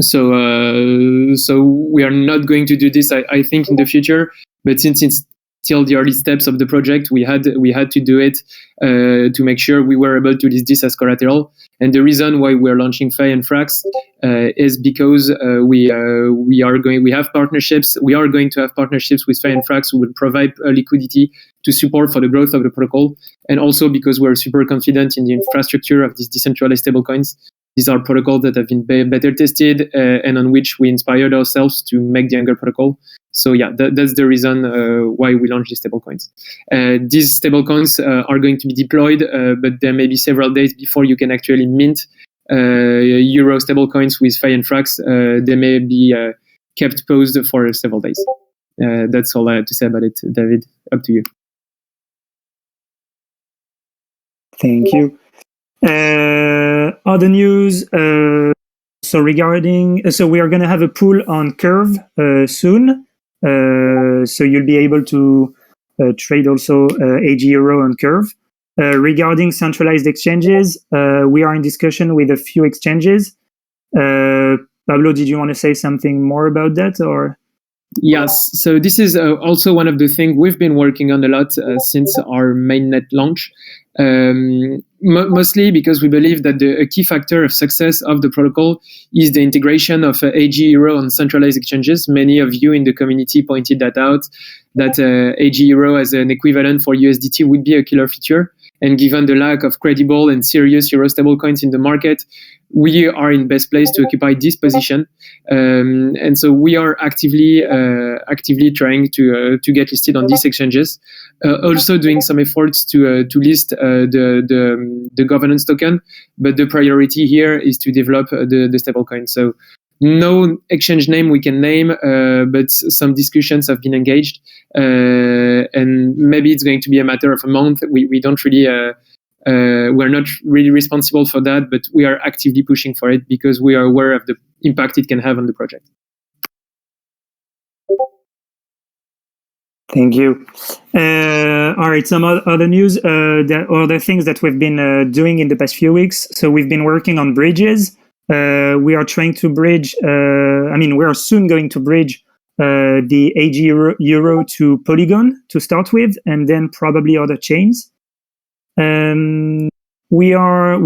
So we are not going to do this, I think, in the future. But since it's still the early steps of the project, we had to do it to make sure we were able to list this as collateral. And the reason why we're launching Fay and Frax is because we have partnerships. We are going to have partnerships with Fay and Frax who will provide liquidity to support for the growth of the protocol, and also because we're super confident in the infrastructure of these decentralized stablecoins. These are protocols that have been better tested and on which we inspired ourselves to make the Angle protocol. So yeah, that's the reason why we launched these stablecoins. These stablecoins are going to be deployed, but there may be several days before you can actually mint Euro stablecoins with Fay and Frax. They may be kept paused for several days. That's all I have to say about it, David. Up to you. Thank you. Other news. So we are going to have a pool on Curve soon. So you'll be able to trade also AG Euro on Curve. Regarding centralized exchanges, we are in discussion with a few exchanges. Pablo, did you want to say something more about that, or? Yes, so this is also one of the things we've been working on a lot since our mainnet launch. Mostly because we believe that a key factor of success of the protocol is the integration of AG Euro on centralized exchanges. Many of you in the community pointed that out, that AG Euro as an equivalent for USDT would be a killer feature. And given the lack of credible and serious Euro stablecoins in the market, we are in best place to occupy this position. And so we are actively trying to get listed on these exchanges. Also doing some efforts to list the governance token, but the priority here is to develop the stablecoin. So no exchange name we can name, but some discussions have been engaged, and maybe it's going to be a matter of a month. We don't really, we're not really responsible for that, but we are actively pushing for it because we are aware of the impact it can have on the project. Thank you. All right, some other news, other things that we've been doing in the past few weeks. So we've been working on bridges. We are trying to bridge, we are soon going to bridge the AG Euro to Polygon to start with, and then probably other chains. We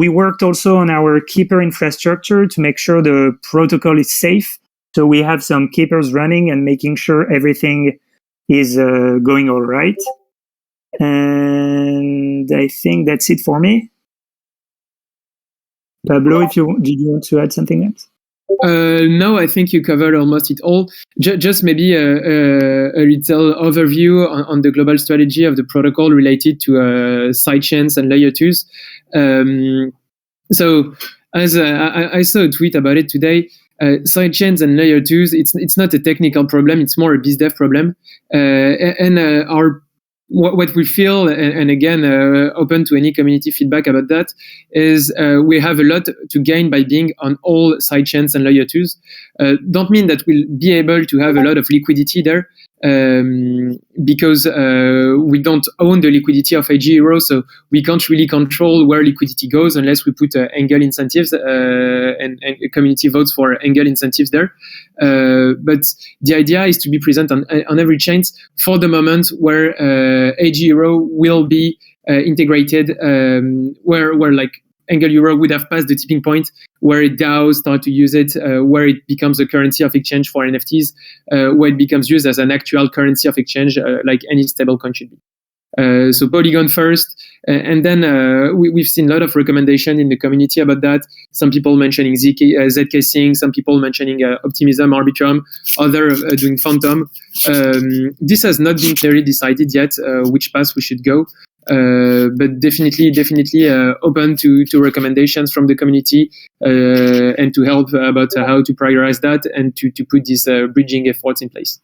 worked also on our keeper infrastructure to make sure the protocol is safe. So we have some keepers running and making sure everything is going all right. And I think that's it for me. Pablo, did you want to add something else? No, I think you covered almost it all. Just maybe a little overview on the global strategy of the protocol related to sidechains and layer 2s. So as I saw a tweet about it today, sidechains and layer 2s, it's not a technical problem, it's more a biz dev problem. What we feel, and again, open to any community feedback about that, is we have a lot to gain by being on all sidechains and layer 2s. Don't mean that we'll be able to have a lot of liquidity there, because we don't own the liquidity of AG Euro, so we can't really control where liquidity goes unless we put Angle incentives and community votes for Angle incentives there. But the idea is to be present on every chain for the moment where AG Euro will be integrated, where like Angle Euro would have passed the tipping point where DAOs start to use it, where it becomes a currency of exchange for NFTs, where it becomes used as an actual currency of exchange, like any stablecoin should be. So Polygon first, and then we've seen a lot of recommendation in the community about that. Some people mentioning ZK Sync, some people mentioning Optimism, Arbitrum, others doing Phantom. This has not been clearly decided yet which path we should go. But definitely open to recommendations from the community and to help about how to prioritize that and to put these bridging efforts in place.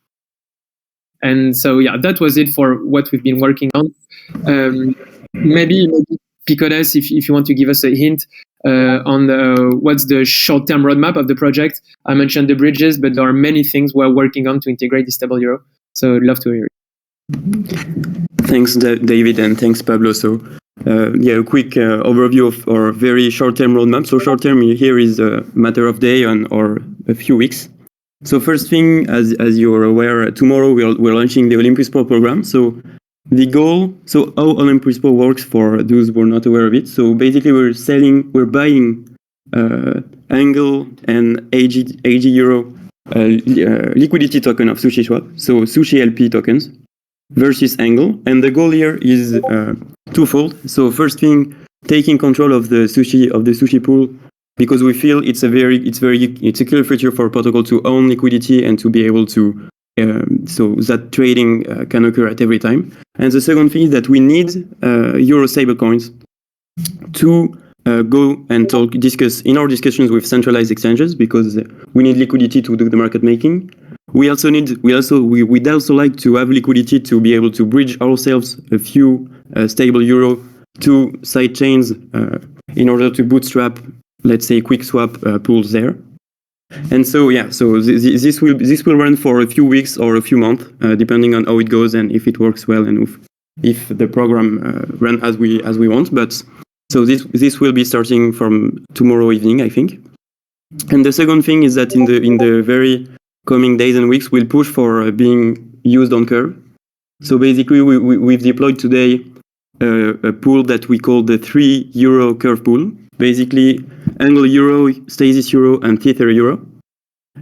And so, yeah, that was it for what we've been working on. Maybe Picodes, if you want to give us a hint on what's the short-term roadmap of the project. I mentioned the bridges, but there are many things we're working on to integrate this stable euro. So I'd love to hear it. Thanks, David, and thanks, Pablo. So, a quick overview of our very short-term roadmap. So short-term here is a matter of day or a few weeks. So first thing, as you're aware, tomorrow we're launching the Olympus Pro program. So the goal, so how Olympus Pro works for those who are not aware of it. So basically we're buying Angle and AG Euro liquidity token of Sushi Swap, so Sushi LP tokens versus Angle, and the goal here is twofold. So first thing, taking control of the sushi pool, because we feel it's a clear feature for a protocol to own liquidity and to be able to so that trading can occur at every time. And the second thing is that we need Euro stablecoins to go and discuss in our discussions with centralized exchanges, because we need liquidity to do the market making. We'd also like to have liquidity to be able to bridge ourselves a few stable Euro to side chains in order to bootstrap, let's say, quick swap pools there. And so this will run for a few weeks or a few months, depending on how it goes and if it works well and if the program runs as we want. But so this will be starting from tomorrow evening, I think. And the second thing is that in the very coming days and weeks, we'll push for being used on Curve. So basically, we've deployed today a pool that we call the 3 Euro Curve pool. Basically, Angle Euro, Stasis Euro, and Tether Euro.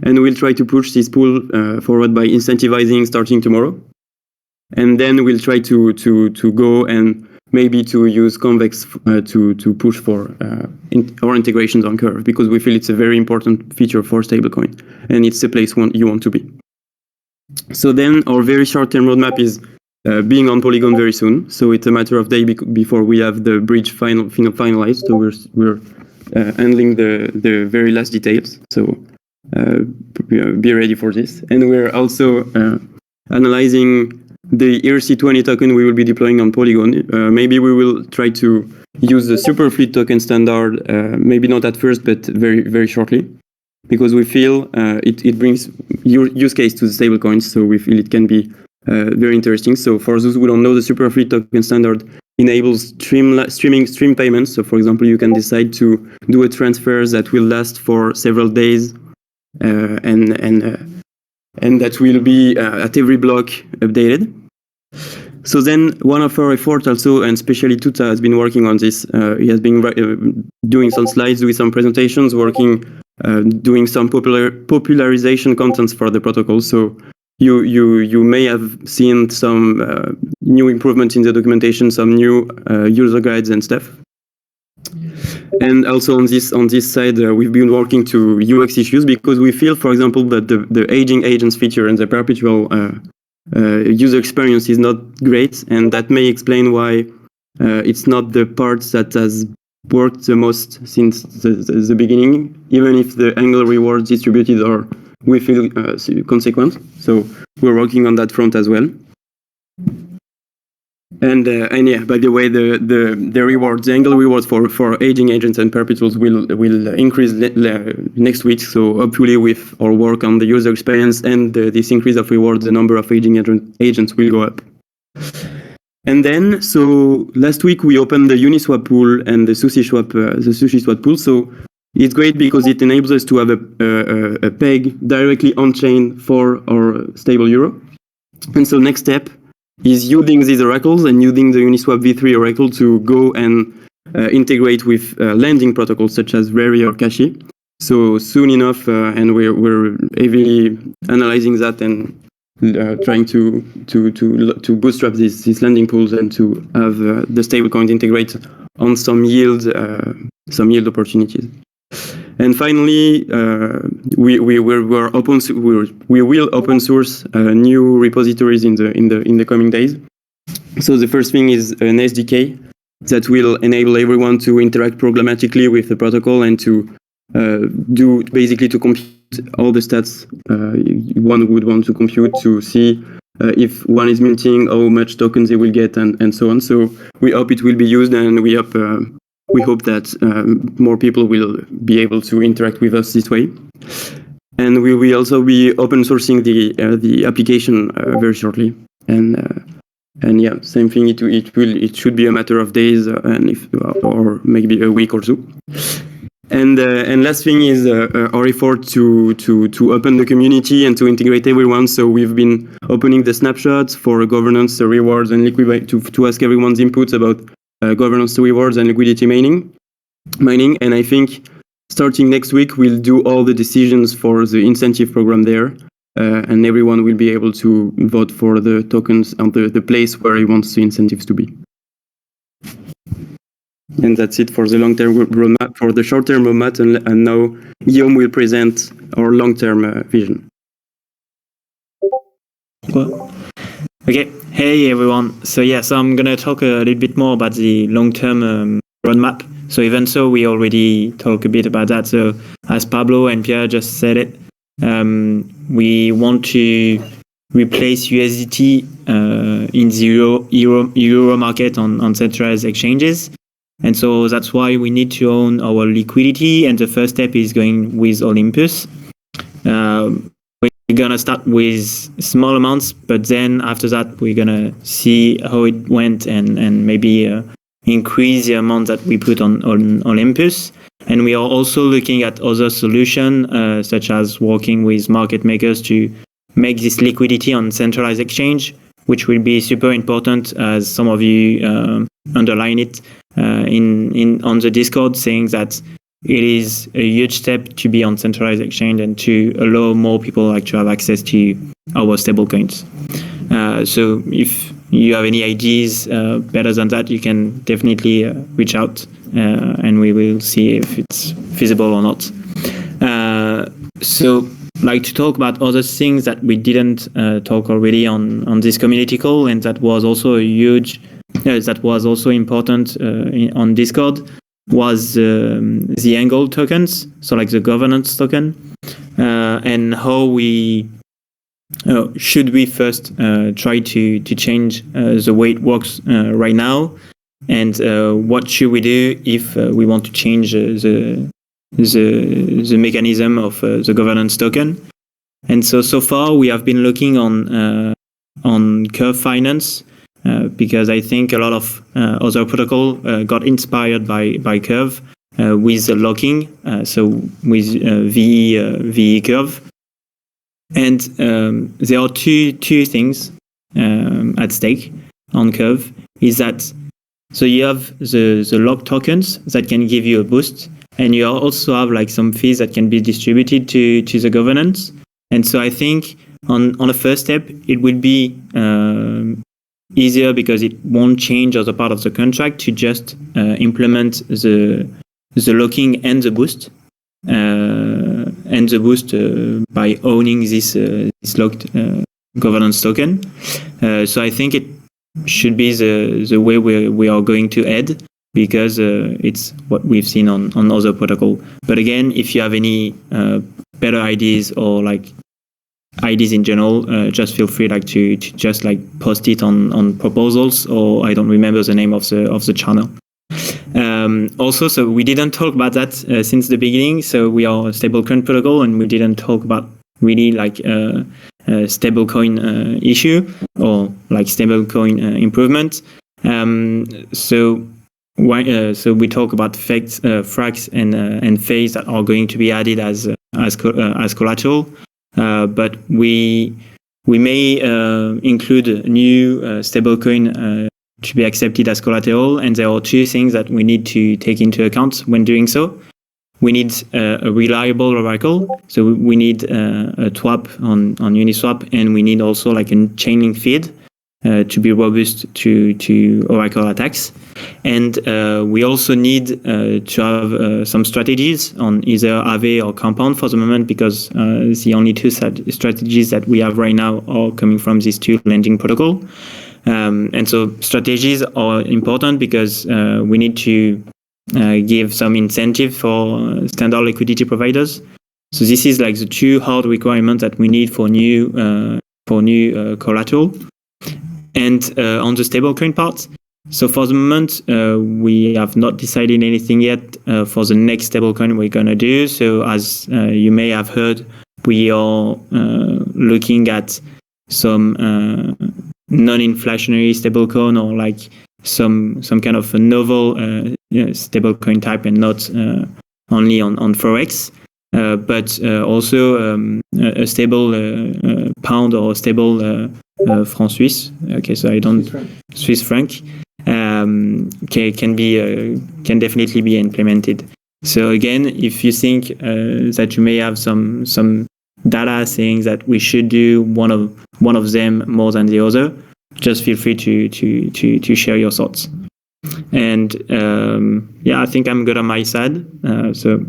And we'll try to push this pool forward by incentivizing starting tomorrow. And then we'll try to go and maybe to use Convex to push for our integrations on Curve, because we feel it's a very important feature for stablecoin, and it's the place you want to be. So then our very short-term roadmap is being on Polygon very soon. So it's a matter of days before we have the bridge finalized. So we're handling the very last details. So be ready for this. And we're also analyzing the ERC20 token we will be deploying on Polygon. Maybe we will try to use the Superfleet token standard, maybe not at first, but very, very shortly, because we feel it brings use case to the stablecoins, so we feel it can be very interesting. So for those who don't know, the Superfleet token standard enables stream payments. So for example, you can decide to do a transfer that will last for several days, and that will be at every block updated. So then one of our efforts also, and especially Tuta has been working on this. He has been doing some slides, doing some presentations, doing some popularization contents for the protocol. So you may have seen some new improvements in the documentation, some new user guides and stuff. And also on this side, we've been working to UX issues, because we feel, for example, that the aging agents feature and the perpetual user experience is not great, and that may explain why it's not the part that has worked the most since the beginning, even if the Angle rewards distributed are, we feel, consequent. So we're working on that front as well. And yeah, by the way, the rewards, the Angle rewards for aging agents and perpetuals will increase next week. So hopefully, with our work on the user experience and this increase of rewards, the number of aging agents will go up. And then, so last week we opened the Uniswap pool and the Sushi Swap pool. So it's great because it enables us to have a peg directly on chain for our stable Euro. And so next step is using these oracles and using the Uniswap v3 oracle to go and integrate with lending protocols such as Rary or Kashi. So soon enough, and we're heavily analyzing that and trying to bootstrap these lending pools and to have the stablecoins integrate on some yield opportunities. And finally, we will open source new repositories in the coming days. So the first thing is an SDK that will enable everyone to interact programmatically with the protocol and to to compute all the stats one would want to compute to see if one is minting, how much tokens they will get, and so on. So we hope it will be used, and we hope that more people will be able to interact with us this way. And we will also be open sourcing the application very shortly. And yeah, same thing. It should be a matter of days, or maybe a week or two. And last thing is our effort to open the community and to integrate everyone. So we've been opening the snapshots for governance, rewards, and liquidity to ask everyone's inputs about governance, rewards, and liquidity mining. And I think starting next week, we'll do all the decisions for the incentive program there, and everyone will be able to vote for the tokens and the place where he wants the incentives to be. And that's it for the long-term roadmap. For the short-term roadmap, and now Guillaume will present our long-term vision. Well, okay. Hey everyone. So I'm gonna talk a little bit more about the long-term roadmap. So even so, we already talked a bit about that. So as Pablo and Pierre just said it, we want to replace USDT in the euro market on centralized exchanges. And so that's why we need to own our liquidity. And the first step is going with Olympus. We're going to start with small amounts, but then after that, we're going to see how it went and maybe increase the amount that we put on Olympus. And we are also looking at other solutions, such as working with market makers to make this liquidity on centralized exchange, which will be super important, as some of you underline it on the Discord, saying that it is a huge step to be on centralized exchange and to allow more people to have access to our stablecoins. So if you have any ideas better than that, you can definitely reach out and we will see if it's feasible or not. So like to talk about other things that we didn't talk already on this community call, and that was also important on Discord, was the Angle tokens, so like the governance token, and how we should we first try to change the way it works right now, and what should we do if we want to change the mechanism of the governance token. And so far we have been looking on Curve Finance, because I think a lot of other protocol got inspired by Curve with the locking, so with VE Curve. And there are two things at stake on Curve, is that so you have the lock tokens that can give you a boost, and you also have like some fees that can be distributed to the governance. And so I think on the first step, it will be easier because it won't change as a part of the contract to just implement the locking and the boost, by owning this locked governance token. So I think it should be the way we are going to head, because it's what we've seen on other protocol. But again, if you have any better ideas or like ideas in general, just feel free to just post it on proposals, or I don't remember the name of the channel. Also, so we didn't talk about that since the beginning. So we are a stablecoin protocol, and we didn't talk about really stablecoin issue or like stablecoin improvement. So we talk about fracs and phase that are going to be added as collateral. But we may include a new stablecoin to be accepted as collateral, and there are two things that we need to take into account when doing so. We need a reliable oracle, so we need a TWAP on Uniswap, and we need also like a chainlink feed to be robust to oracle attacks. And we also need to have some strategies on either Aave or Compound for the moment, because the only two strategies that we have right now are coming from these two lending protocol. And so strategies are important because we need to give some incentive for standard liquidity providers. So this is like the two hard requirements that we need for new collateral. And on the stablecoin part, so for the moment, we have not decided anything yet for the next stablecoin we're going to do. So as you may have heard, we are looking at some non-inflationary stablecoin, or like some kind of a novel stablecoin type, and not only on Forex, but also a stable pound or stable franc Suisse. Okay, so I don't Swiss franc can definitely be implemented. So again, if you think that you may have some data saying that we should do one of them more than the other, just feel free to share your thoughts. And I think I'm good on my side. So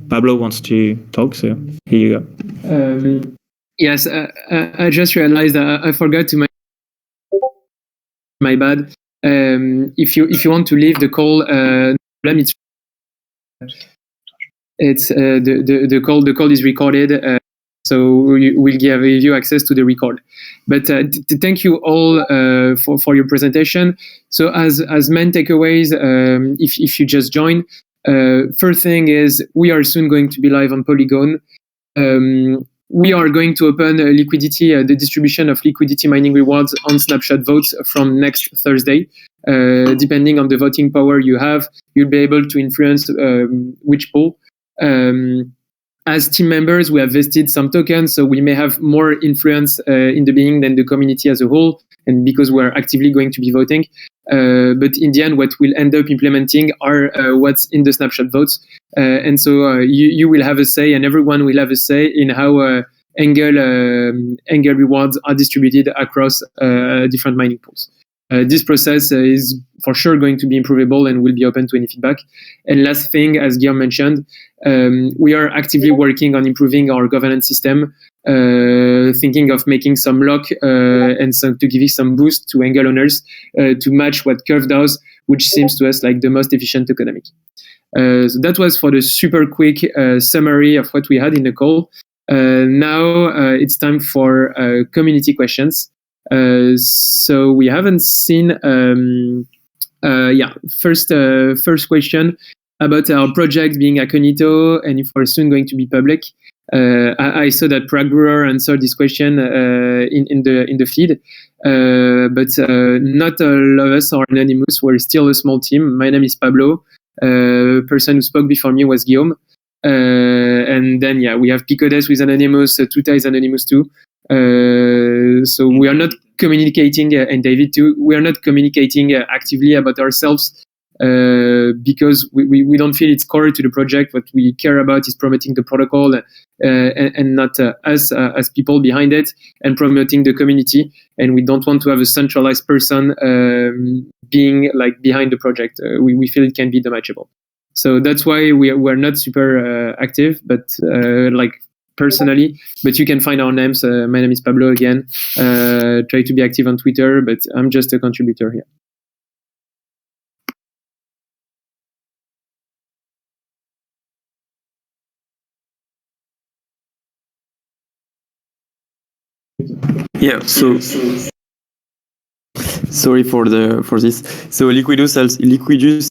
Pablo wants to talk. So here you go. Yes, I just realized I forgot to my bad. If you want to leave the call, it's the call is recorded, so we'll give you access to the record. But thank you all for your presentation. So as main takeaways, if you just joined, first thing is we are soon going to be live on Polygon. We are going to open liquidity, the distribution of liquidity mining rewards on snapshot votes from next Thursday. Depending on the voting power you have, you'll be able to influence which pool. As team members, we have vested some tokens, so we may have more influence in the beginning than the community as a whole, and because we're actively going to be voting. But in the end, what we'll end up implementing are what's in the snapshot votes. And so you will have a say, and everyone will have a say in how Angle rewards are distributed across different mining pools. This process is for sure going to be improvable and will be open to any feedback. And last thing, as Guillaume mentioned, we are actively working on improving our governance system, thinking of making some lock and to give some boost to Angle owners to match what Curve does, which seems to us like the most efficient tokenomic. So that was for the super quick summary of what we had in the call. Now it's time for community questions. So we haven't seen first question about our project being Aconito and if we're soon going to be public. I saw that Prague Brewer answered this question in the feed, but not all of us are anonymous. We're still a small team. My name is Pablo. Person who spoke before me was Guillaume. And then we have Picodes with anonymous. Tuta is anonymous too. So we are not communicating, and David too, we are not communicating actively about ourselves because we don't feel it's core to the project. What we care about is promoting the protocol and not us as people behind it, and promoting the community. And we don't want to have a centralized person being like behind the project. We feel it can be damageable. So that's why we're not super active, but personally, but you can find our names. My name is Pablo again. Try to be active on Twitter, but I'm just a contributor here. Yeah, so sorry for this. So Liquidus.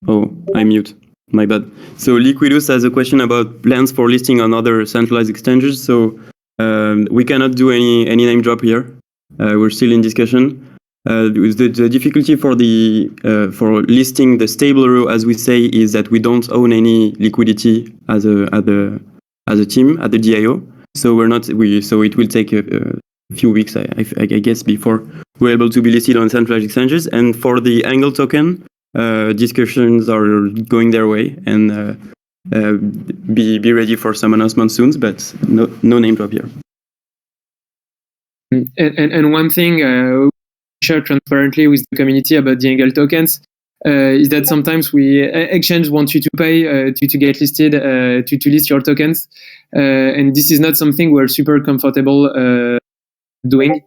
Oh, I mute. My bad. So Liquidus has a question about plans for listing on other centralized exchanges. So we cannot do any name drop here. We're still in discussion. The difficulty for listing the stable row, as we say, is that we don't own any liquidity as a team at the DIO. So so it will take a few weeks, I guess, before we're able to be listed on centralized exchanges. And for the Angle token, discussions are going their way, and be ready for some announcements soon, but no name drop here. And one thing share transparently with the community about the Angle tokens is that sometimes exchange wants you to pay to get listed, to list your tokens, and this is not something we're super comfortable doing.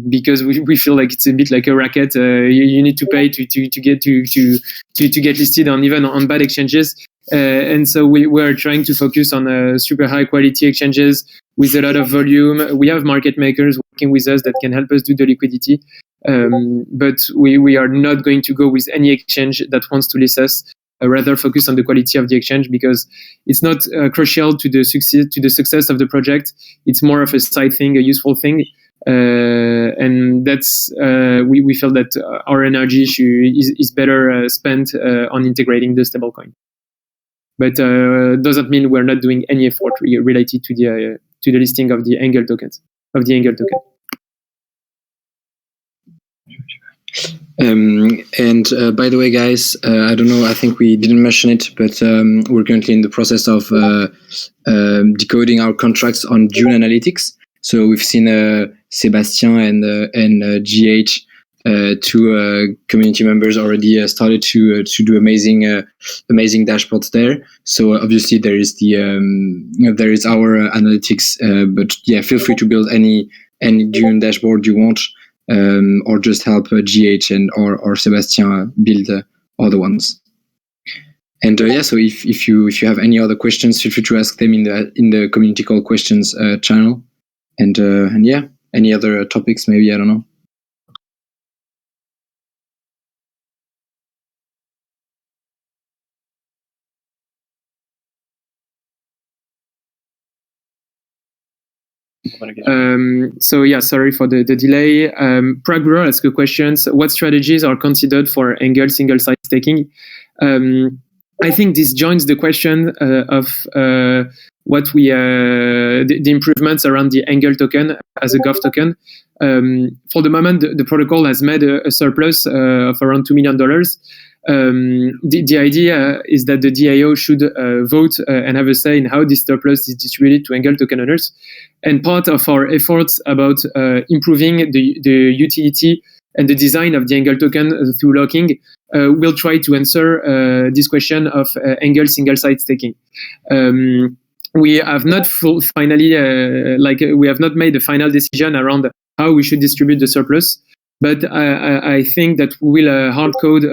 Because we feel like it's a bit like a racket. You need to pay to get listed on even on bad exchanges, and so we're trying to focus on super high quality exchanges with a lot of volume. We have market makers working with us that can help us do the liquidity, but we are not going to go with any exchange that wants to list us. Rather focus on the quality of the exchange, because it's not crucial to the success of the project. It's more of a side thing, a useful thing. and that's we feel that our energy is better spent on integrating the stablecoin. But doesn't mean we're not doing any effort related to the listing of the Angle tokens of the Angle token. And by the way, guys, I don't know, I think we didn't mention it, but we're currently in the process of decoding our contracts on June Analytics. So we've seen Sébastien and GH, two community members, already started to do amazing dashboards there. So obviously there is there is our analytics, but yeah, feel free to build any June dashboard you want. Or just help GH or Sébastien build other ones. And so if you have any other questions, feel free to ask them in the community call questions channel. And yeah, any other topics maybe, I don't know. So yeah, sorry for the delay. Pragbro asks a question. What strategies are considered for Angle single-site staking? I think this joins the question of what we the improvements around the Angle token as a Gov token. For the moment, the protocol has made a surplus of around $2 million. The idea is that the DAO should vote and have a say in how this surplus is distributed to Angle token owners. And part of our efforts about improving the utility and the design of the Angle token through locking will try to answer this question of Angle single-site staking. We have not finally we have not made a final decision around how we should distribute the surplus. But I think that we will hard code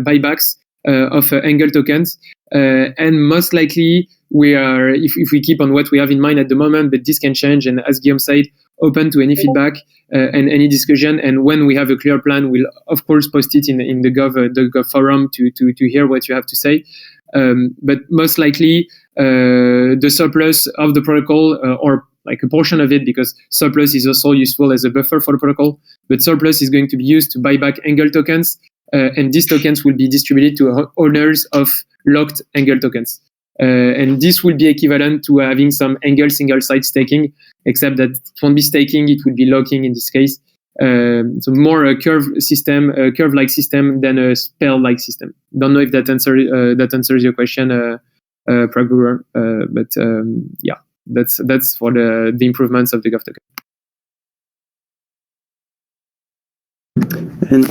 buybacks of Angle tokens, and most likely we are, if we keep on what we have in mind at the moment, but this can change. And as Guillaume said, open to any feedback and any discussion. And when we have a clear plan, we'll of course post it in the Gov forum to hear what you have to say. But most likely the surplus of the protocol or like a portion of it, because surplus is also useful as a buffer for the protocol, but surplus is going to be used to buy back Angle tokens, and these tokens will be distributed to owners of locked Angle tokens. And this will be equivalent to having some Angle single-site staking, except that it won't be staking, it will be locking in this case. So more a curve-like system than a spell-like system. Don't know if that answers your question, Pragbro, but yeah. That's for the improvements of the Gov token. And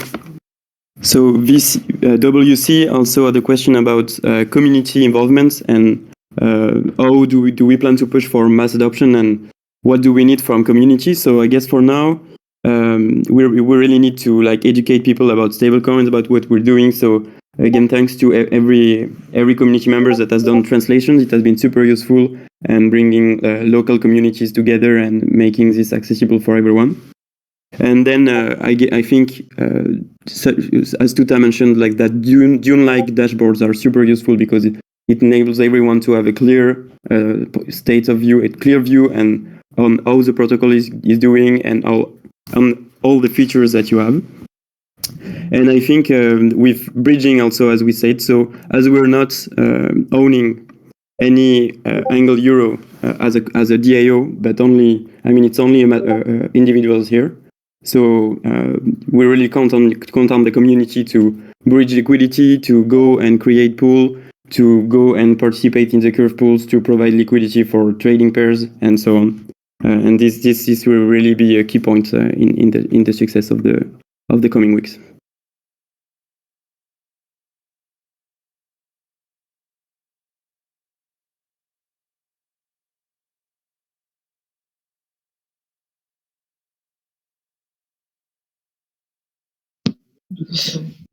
so this WC also had a question about community involvement and how do we plan to push for mass adoption and what do we need from community. So I guess for now we really need to educate people about stablecoins, about what we're doing. So again, thanks to every community member that has done translations. It has been super useful and bringing local communities together and making this accessible for everyone. And then I think, as Tuta mentioned, that Dune-like dashboards are super useful because it enables everyone to have a clear state of view, a clear view, and on how the protocol is doing and on all the features that you have. And I think with bridging also, as we said, so as we're not owning any Angle Euro as a DAO, but only, it's only individuals here. So we really count on the community to bridge liquidity, to go and create pool, to go and participate in the curve pools, to provide liquidity for trading pairs, and so on. And this will really be a key point in the success of the coming weeks.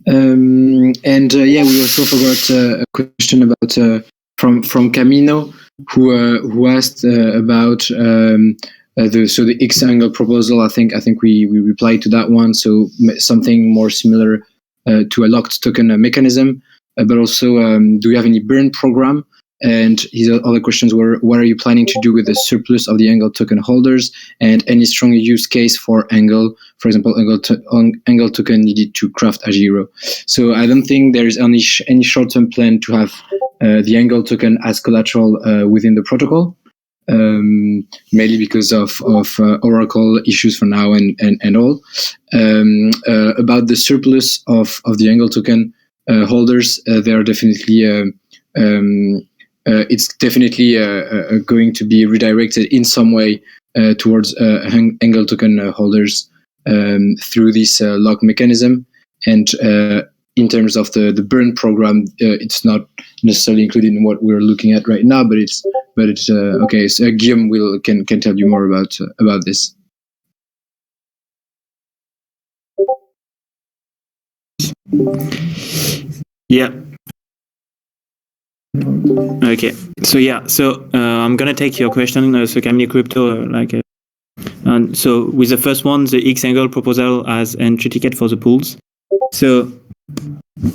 We also forgot a question about from Camino, who asked about the X Angle proposal. I think we replied to that one. So something more similar to a locked token mechanism, but also do we have any burn program? And his other questions were, what are you planning to do with the surplus of the Angle token holders, and any strong use case for Angle, for example, Angle token needed to craft Agiro. So I don't think there is any short-term plan to have the Angle token as collateral within the protocol, mainly because of Oracle issues for now and all. About the surplus of the Angle token holders, they are definitely it's definitely going to be redirected in some way towards Angle token holders through this lock mechanism. And in terms of the burn program, it's not necessarily included in what we're looking at right now, but it's okay. So Guillaume can tell you more about this. Yeah. Okay. So I'm gonna take your question. So Camille Crypto, and so with the first one, the X Angle proposal as entry ticket for the pools. So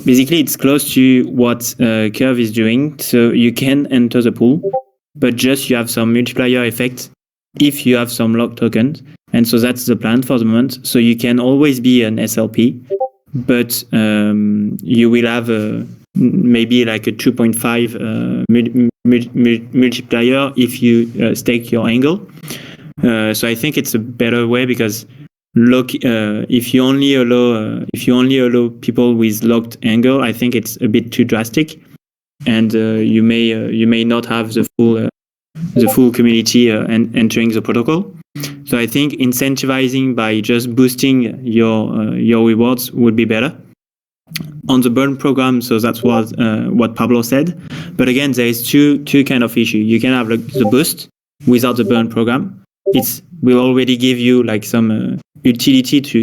basically, it's close to what Curve is doing. So you can enter the pool, but just you have some multiplier effect if you have some locked tokens. And so that's the plan for the moment. So you can always be an SLP, but you will have maybe like a 2.5 multiplier if you stake your Angle. So I think it's a better way, because if you only allow people with locked Angle, I think it's a bit too drastic, and you may not have the full community entering the protocol. So I think incentivizing by just boosting your rewards would be better. On the burn program, so that's what Pablo said. But again, there is two kind of issue. You can have the boost without the burn program. It will already give you like some utility to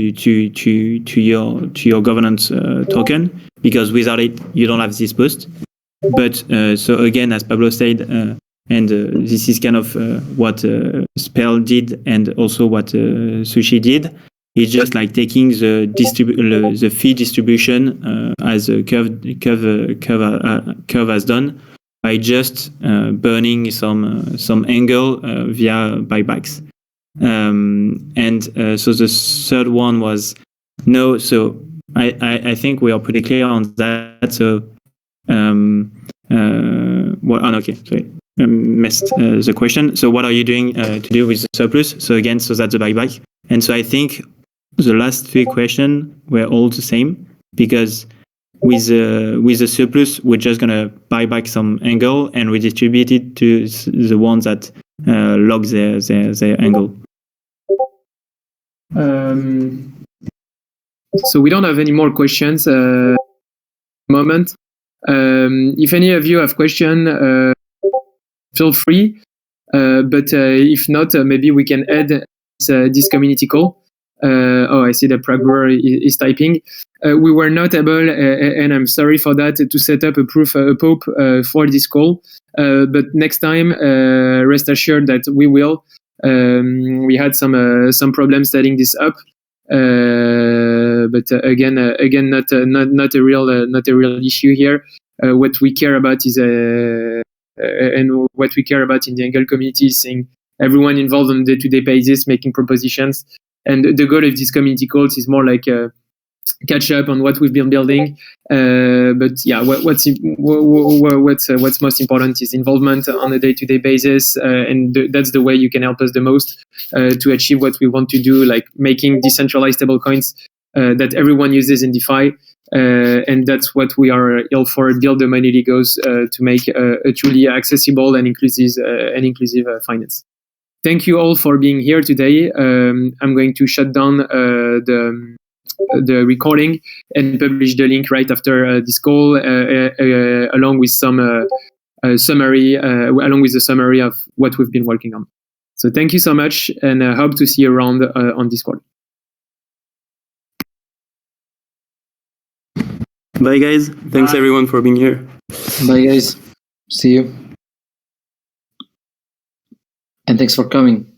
your governance token, because without it you don't have this boost. But so again, as Pablo said, and this is kind of what Spell did, and also what Sushi did. It's just like taking the fee distribution as Curve has done, by just burning some Angle via buybacks. And so the third one was no. So I think we are pretty clear on that. So okay, sorry. Missed the question. So what are you doing to do with the surplus? So again, so that's the buyback. And so I think the last three questions were all the same, because with the surplus, we're just gonna buy back some Angle and redistribute it to the ones that lock their Angle. So we don't have any more questions at the moment. If any of you have questions, feel free. But if not, maybe we can add this community call. I see that Pragbur is typing. We were not able, and I'm sorry for that, to set up a POP for this call. But next time, rest assured that we will. We had some problems setting this up. But again, not a real issue here. What we care about is and what we care about in the Angle community is seeing everyone involved on a day-to-day basis, making propositions. And the goal of these community calls is more like catch up on what we've been building. But yeah, what's most important is involvement on a day-to-day basis, and that's the way you can help us the most to achieve what we want to do, like making decentralized stablecoins that everyone uses in DeFi. And that's what we are ill for. Build the money goes to make a truly accessible and inclusive finance. Thank you all for being here today. I'm going to shut down the recording and publish the link right after this call, along with some summary, along with the summary of what we've been working on. So thank you so much, and I hope to see you around on Discord. Bye, guys. Thanks, everyone, for being here. Bye, guys. See you. And thanks for coming.